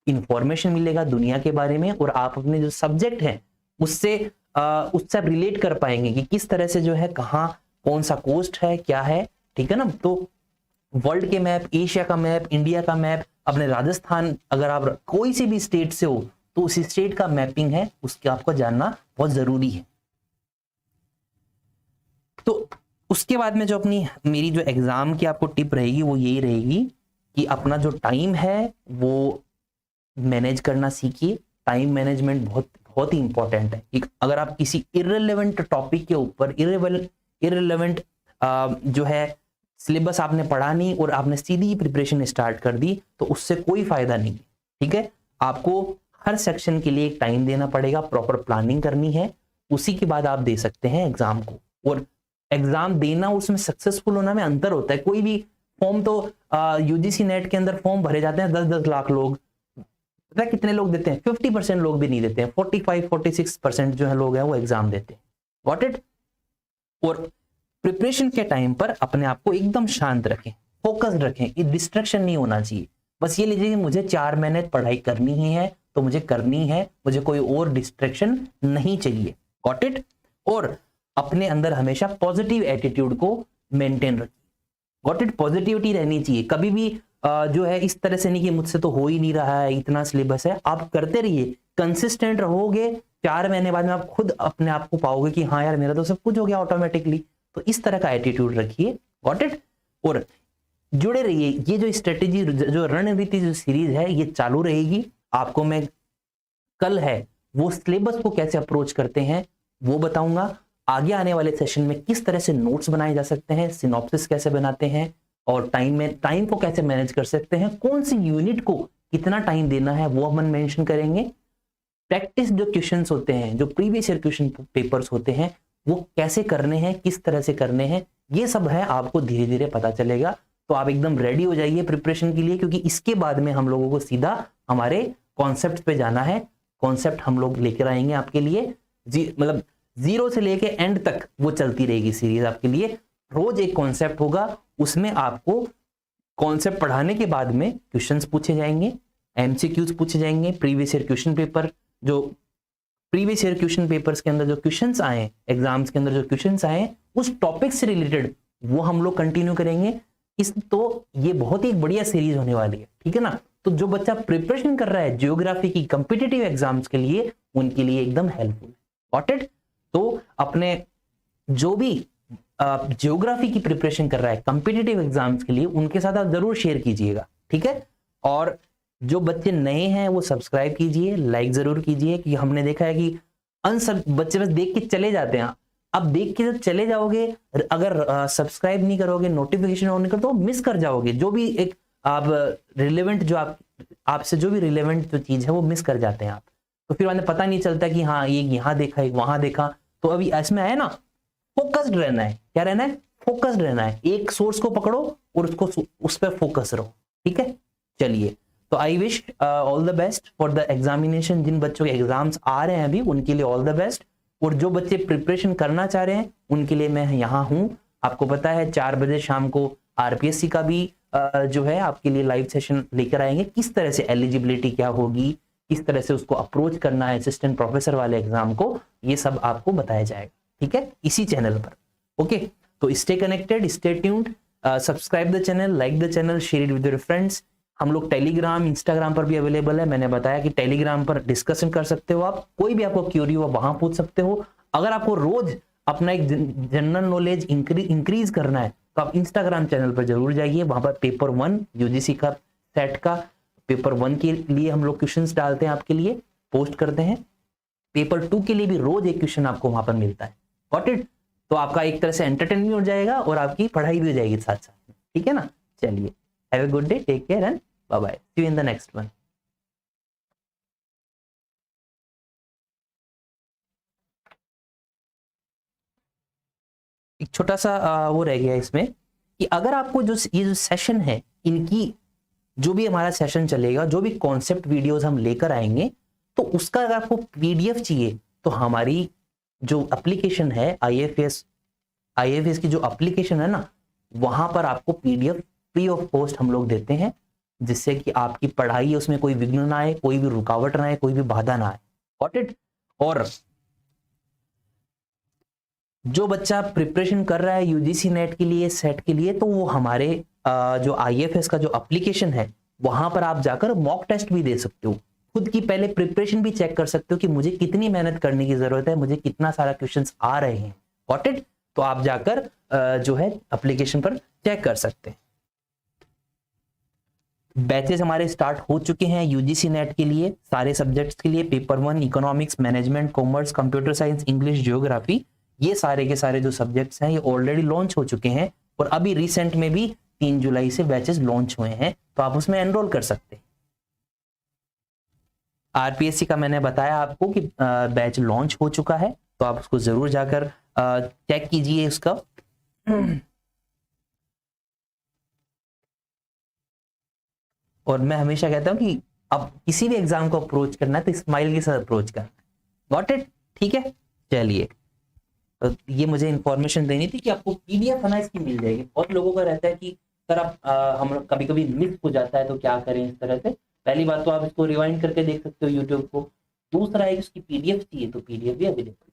इंफॉर्मेशन मिलेगा दुनिया के बारे में, और आप अपने जो सब्जेक्ट हैं उससे आप रिलेट कर पाएंगे कि किस तरह से जो है कहाँ कौन सा कोस्ट है, क्या है, ठीक है ना। तो वर्ल्ड के मैप, एशिया का मैप, इंडिया का मैप, अपने राजस्थान, अगर आप कोई सी भी स्टेट से हो तो उस स्टेट का मैपिंग है उसके आपको जानना बहुत जरूरी है। तो उसके बाद में जो मेरी जो एग्जाम की आपको टिप रहेगी वो यही रहेगी कि अपना जो टाइम है वो मैनेज करना सीखिए। टाइम मैनेजमेंट बहुत बहुत ही इंपॉर्टेंट है। अगर आप किसी इररिलेवेंट टॉपिक के ऊपर इररिलेवेंट जो है सिलेबस आपने पढ़ा नहीं और आपने सीधी प्रिपरेशन स्टार्ट कर दी तो उससे कोई फायदा नहीं, ठीक है। आपको हर सेक्शन के लिए एक टाइम देना पड़ेगा, प्रॉपर प्लानिंग करनी है, उसी के बाद आप दे सकते हैं एग्जाम को। और एग्जाम देना उसमें सक्सेसफुल होना में अंतर होता है। कोई भी फॉर्म तो यूजीसी नेट के अंदर फॉर्म भरे जाते हैं 10-10 लाख लोग, पता है कितने लोग देते हैं? 50% लोग भी नहीं देते हैं, 45-46% जो है लोग हैं वो एग्जाम देते हैं। Got it? और प्रिपरेशन के टाइम पर अपने आप को एकदम शांत रखें, फोकस्ड रखें, ये डिस्ट्रैक्शन नहीं होना चाहिए। बस ये लीजिए कि मुझे 4 महीने पढ़ाई करनी ही है तो मुझे करनी है, मुझे कोई और डिस्ट्रैक्शन नहीं चाहिए। Got it? और अपने अंदर हमेशा पॉजिटिव एटीट्यूड को मेंटेन रखिए। Got it? पॉजिटिविटी रहनी चाहिए। कभी भी जो है इस तरह से नहीं कि मुझसे तो हो ही नहीं रहा है, इतना सिलेबस है। आप करते रहिए, कंसिस्टेंट रहोगे, 4 महीने बाद में आप खुद अपने आप को पाओगे कि हाँ यार मेरा तो सब कुछ हो गया ऑटोमेटिकली। तो इस तरह का एटीट्यूड रखिए। Got it? और जुड़े रहिए। ये जो स्ट्रेटेजी, जो रणनीति, जो सीरीज है ये चालू रहेगी। आपको मैं कल है वो सिलेबस को कैसे अप्रोच करते हैं वो बताऊंगा। आगे आने वाले सेशन में किस तरह से नोट्स बनाए जा सकते हैं, सिनॉप्सिस कैसे बनाते हैं, और टाइम को कैसे मैनेज कर सकते हैं, कौन सी यूनिट को कितना टाइम देना है वो हम मेंशन करेंगे। प्रैक्टिस जो क्वेश्चंस होते हैं, जो प्रीवियस ईयर क्वेश्चन पेपर्स होते हैं, वो कैसे करने हैं, किस तरह से करने हैं, ये सब है आपको धीरे धीरे पता चलेगा। तो आप एकदम रेडी हो जाइए प्रिपरेशन के लिए, क्योंकि इसके बाद में हम लोगों को सीधा हमारे कॉन्सेप्ट पे जाना है। कॉन्सेप्ट हम लोग लेकर आएंगे आपके लिए, मतलब 0 से लेके एंड तक वो चलती रहेगी सीरीज आपके लिए। रोज एक कॉन्सेप्ट होगा, उसमें आपको कॉन्सेप्ट पढ़ाने के बाद में क्वेश्चंस पूछे जाएंगे, एमसीक्यूज पूछे जाएंगे, प्रीवियस ईयर क्वेश्चन पेपर, जो प्रीवियस ईयर क्वेश्चन पेपर्स के अंदर जो क्वेश्चंस आए, एग्जाम्स के अंदर जो क्वेश्चंस आए, उस टॉपिक से रिलेटेड वो हम लोग कंटिन्यू करेंगे। तो ये बहुत ही बढ़िया सीरीज होने वाली है, ठीक है ना। तो जो बच्चा प्रिपरेशन कर रहा है ज्योग्राफी की कॉम्पिटिटिव एग्जाम्स के लिए, उनके लिए एकदम हेल्पफुल है। Got it. तो अपने जो भी ज्योग्राफी की प्रिपरेशन कर रहा है कॉम्पिटिटिव एग्जाम्स के लिए, उनके साथ आप जरूर शेयर कीजिएगा, ठीक है। और जो बच्चे नए हैं वो सब्सक्राइब कीजिए, लाइक जरूर कीजिए, कि हमने देखा है कि बच्चे बस देख के चले जाते हैं। अब देख के जब चले जाओगे, अगर सब्सक्राइब नहीं करोगे, नोटिफिकेशन ऑन नहीं करोगे, तो मिस कर जाओगे। जो भी एक आप रिलेवेंट, जो आपसे जो भी रिलेवेंट जो चीज है वो मिस कर जाते हैं आप। तो फिर हमें पता नहीं चलता कि हाँ ये यहाँ देखा, एक वहां देखा। तो अभी इसमें आया ना, फोकस्ड रहना है। क्या रहना है? फोकस्ड रहना है। एक सोर्स को पकड़ो और उसको उस पर फोकस रहो, ठीक है। चलिए, तो I wish all the best for the examination. जिन बच्चों के एग्जाम्स आ रहे हैं अभी, उनके लिए ऑल द बेस्ट। और जो बच्चे प्रिपरेशन करना चाह रहे हैं, उनके लिए मैं यहाँ हूँ। आपको पता है 4 बजे शाम को आरपीएससी का भी जो है आपके लिए लाइव सेशन लेकर आएंगे। किस तरह से एलिजिबिलिटी क्या होगी, किस तरह से उसको अप्रोच करना है असिस्टेंट प्रोफेसर वाले एग्जाम को, ये सब आपको बताया जाएगा, ठीक है, इसी चैनल पर। ओके, तो stay connected, stay tuned, subscribe the channel, like the channel, share it with your friends. हम लोग टेलीग्राम, इंस्टाग्राम पर भी अवेलेबल है। मैंने बताया कि टेलीग्राम पर डिस्कशन कर सकते हो आप, कोई भी आपको क्यूरी हो वहां पूछ सकते हो। अगर आपको रोज अपना एक जनरल नॉलेज इंक्रीज करना है, तो आप इंस्टाग्राम चैनल पर जरूर जाइए। वहां पर पेपर 1 यूजीसी का सेट का पेपर 1 के लिए हम लोग क्वेश्चंस डालते हैं, आपके लिए पोस्ट करते हैं। पेपर 2 के लिए भी रोज एक क्वेश्चन आपको वहां पर मिलता है। Got it. तो आपका एक तरह से एंटरटेन भी हो जाएगा और आपकी पढ़ाई भी हो जाएगी साथ साथ में, ठीक है ना। चलिए, have a good day, take care and bye bye, see you in the next one. एक छोटा सा वो रह गया इसमें, कि अगर आपको ये जो सेशन है, इनकी जो भी हमारा सेशन चलेगा, जो भी कॉन्सेप्ट वीडियोस हम लेकर आएंगे, तो उसका अगर आपको पीडीएफ चाहिए, तो हमारी जो एप्लीकेशन है आईएफएस की जो एप्लीकेशन है ना, वहां पर आपको पीडीएफ फ्री ऑफ कॉस्ट हम लोग देते हैं, जिससे कि आपकी पढ़ाई उसमें कोई विघ्न ना आए, कोई भी रुकावट ना आए, कोई भी बाधा ना आए। Got it. और जो बच्चा प्रिपरेशन कर रहा है यूजीसी नेट के लिए, सेट के लिए, तो वो हमारे जो आईएफएस का जो एप्लीकेशन है, वहां पर आप जाकर मॉक टेस्ट भी दे सकते हो। खुद की पहले प्रिपरेशन भी चेक कर सकते हो कि मुझे कितनी मेहनत करने की जरूरत है, मुझे कितना सारा क्वेश्चंस आ रहे हैं। Got it. तो आप जाकर जो है एप्लीकेशन पर चेक कर सकते हैं। बैचेस हमारे स्टार्ट हो चुके हैं यूजीसी नेट के लिए, सारे सब्जेक्ट्स के लिए। Paper 1 economics, management, commerce, computer science, English, geography, ये सारे के सारे जो सब्जेक्ट्स हैं ये ऑलरेडी लॉन्च हो चुके हैं। और अभी रिसेंट में भी 3 जुलाई से बैचेस लॉन्च हुए हैं, तो आप उसमें एनरोल कर सकते हैं। आरपीएससी का मैंने बताया आपको कि बैच लॉन्च हो चुका है, तो आप उसको जरूर जाकर चेक कीजिए उसका। और मैं हमेशा कहता हूं कि अब किसी भी एग्जाम को अप्रोच करना है तो स्माइल के साथ अप्रोच करना है। Got it. ठीक है, चलिए, तो ये मुझे इंफॉर्मेशन देनी थी कि आपको पीडीएफ है ना इसकी मिल जाएगी। बहुत लोगों का रहता है कि सर आप हम कभी कभी मिस हो जाता है तो क्या करें इस तरह से। पहली बात तो आप इसको रिवाइंड करके देख सकते हो यूट्यूब को। दूसरा है कि उसकी पीडीएफ चाहिए तो पीडीएफ भी अवेलेबल